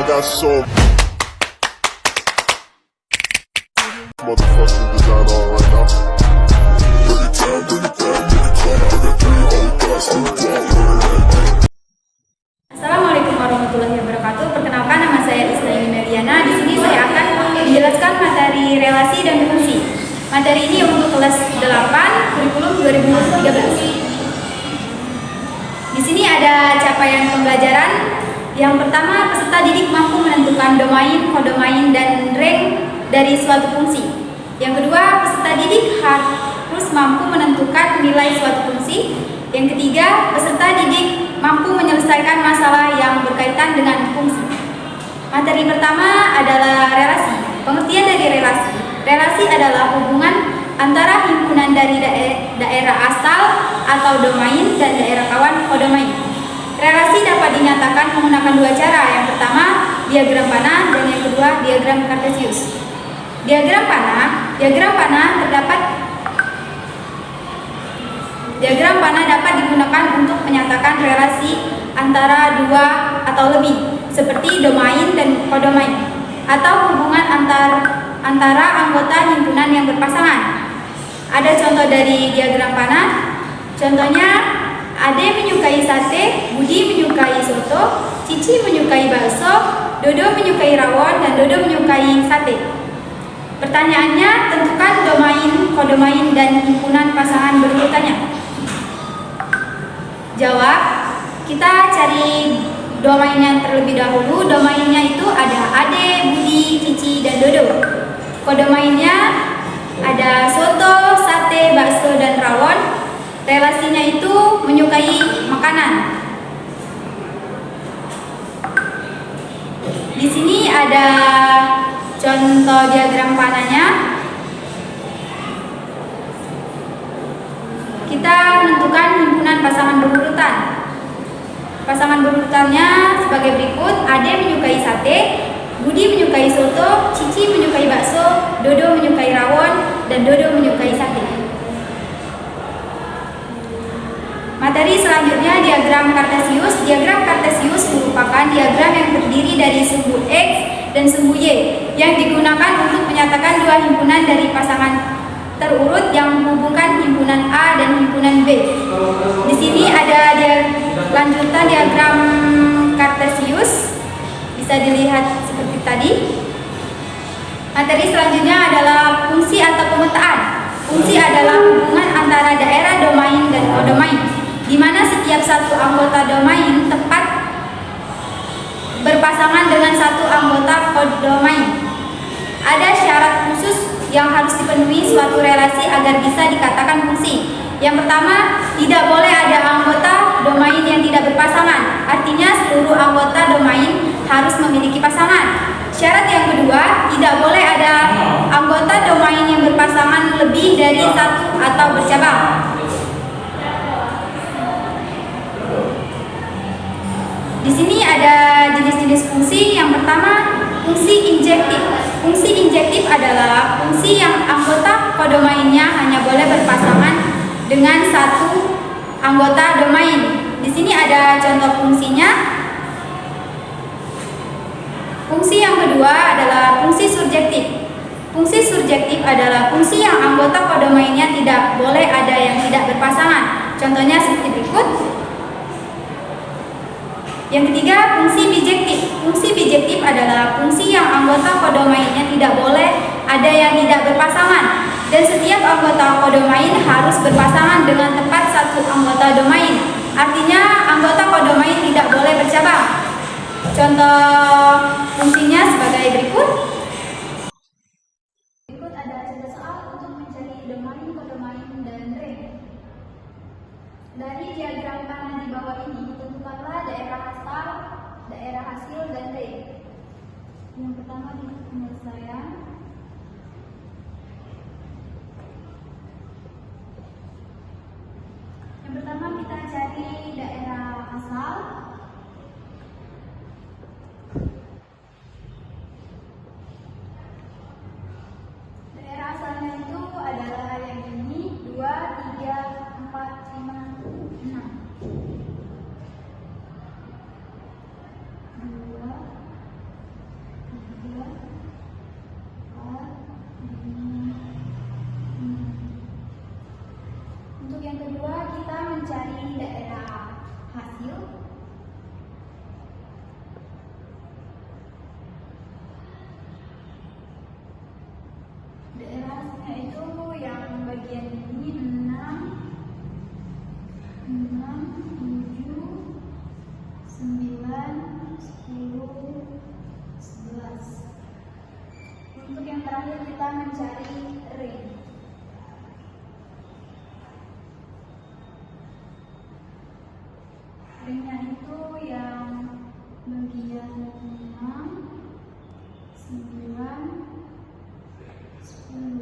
got so motherfucking design on right now. Bring it down, bring it down, bring it down. I got 3 old guys to Assalamualaikum warahmatullahi wabarakatuh. Perkenalkan, nama saya Islami Meliana. Di sini saya akan menjelaskan materi relasi dan fungsi. Materi ini untuk kelas 8 kurikulum 2013. Di sini ada capaian pembelajaran. Yang pertama, peserta didik mampu menentukan domain, kodomain, dan rank dari suatu fungsi. Yang kedua, peserta didik harus mampu menentukan nilai suatu fungsi. Yang ketiga, peserta didik mampu menyelesaikan masalah yang berkaitan dengan fungsi. Materi pertama adalah relasi. Pengertian dari relasi. Relasi adalah hubungan antara himpunan dari daerah asal atau domain dan daerah kawan kodomain. Relasi dapat dinyatakan menggunakan 2 cara. Yang pertama, diagram panah, dan yang kedua, diagram kartesius. Diagram panah dapat digunakan untuk menyatakan relasi antara 2 atau lebih, seperti domain dan kodomain, atau hubungan antara anggota himpunan yang berpasangan. Ada contoh dari diagram panah. Contohnya, Ade menyukai sate, Budi menyukai soto, Cici menyukai bakso, Dodo menyukai rawon, dan Dodo menyukai sate. Pertanyaannya, tentukan domain, kodomain, dan himpunan pasangan berurutannya. Jawab, kita cari domainnya terlebih dahulu. Domainnya itu ada Ade, Budi, Cici, dan Dodo. Kodomainnya ada soto, sate, bakso, dan rawon. Relasinya itu menyukai makanan. Di sini ada contoh diagram panahnya. Kita menentukan himpunan pasangan berurutan. Pasangan berurutannya sebagai berikut: Ade menyukai sate, Budi menyukai soto, Cici menyukai bakso, Dodo menyukai rawon, dan Dodo menyukai sate. Materi selanjutnya, diagram kartesius. Diagram kartesius merupakan diagram yang terdiri dari sumbu X dan sumbu Y yang digunakan untuk menyatakan 2 himpunan dari pasangan terurut yang menghubungkan himpunan A dan himpunan B. Di sini ada lanjutan diagram kartesius, bisa dilihat seperti tadi. Materi selanjutnya adalah fungsi atau pemetaan. Fungsi adalah hubungan antara daerah domain dan kodomain, di mana setiap satu anggota domain tepat berpasangan dengan satu anggota kodomain. Ada syarat khusus yang harus dipenuhi suatu relasi agar bisa dikatakan fungsi. Yang pertama, tidak boleh ada anggota domain yang tidak berpasangan. Artinya seluruh anggota domain harus memiliki pasangan. Syarat yang kedua, tidak boleh ada anggota domain yang berpasangan lebih dari 1 atau bercabang. Di sini ada jenis-jenis fungsi. Yang pertama, fungsi injektif. Fungsi injektif adalah fungsi yang anggota kodomainnya hanya boleh berpasangan dengan 1 anggota domain. Di sini ada contoh fungsinya. Fungsi yang kedua adalah fungsi surjektif. Fungsi surjektif adalah fungsi yang anggota kodomainnya tidak boleh ada yang tidak berpasangan. Contohnya seperti berikut. Yang ketiga, fungsi bijektif. Fungsi bijektif adalah fungsi yang anggota kodomainnya tidak boleh ada yang tidak berpasangan, dan setiap anggota kodomain harus berpasangan dengan tepat 1 anggota domain. Artinya anggota kodomain tidak boleh bercabang. Contoh fungsinya sebagai berikut. Berikut ada contoh soal untuk mencari domain, kodomain, dan rank. Dari diagram panah di bawah ini, tentukanlah daerah asal, daerah hasil, dan rank. Yang pertama di penyelesaian. Yang pertama kita cari daerah asal. Daerah asalnya itu adalah yang ini, 2, 3, 4, 5, 6. 2, bagian 6, 9, 10,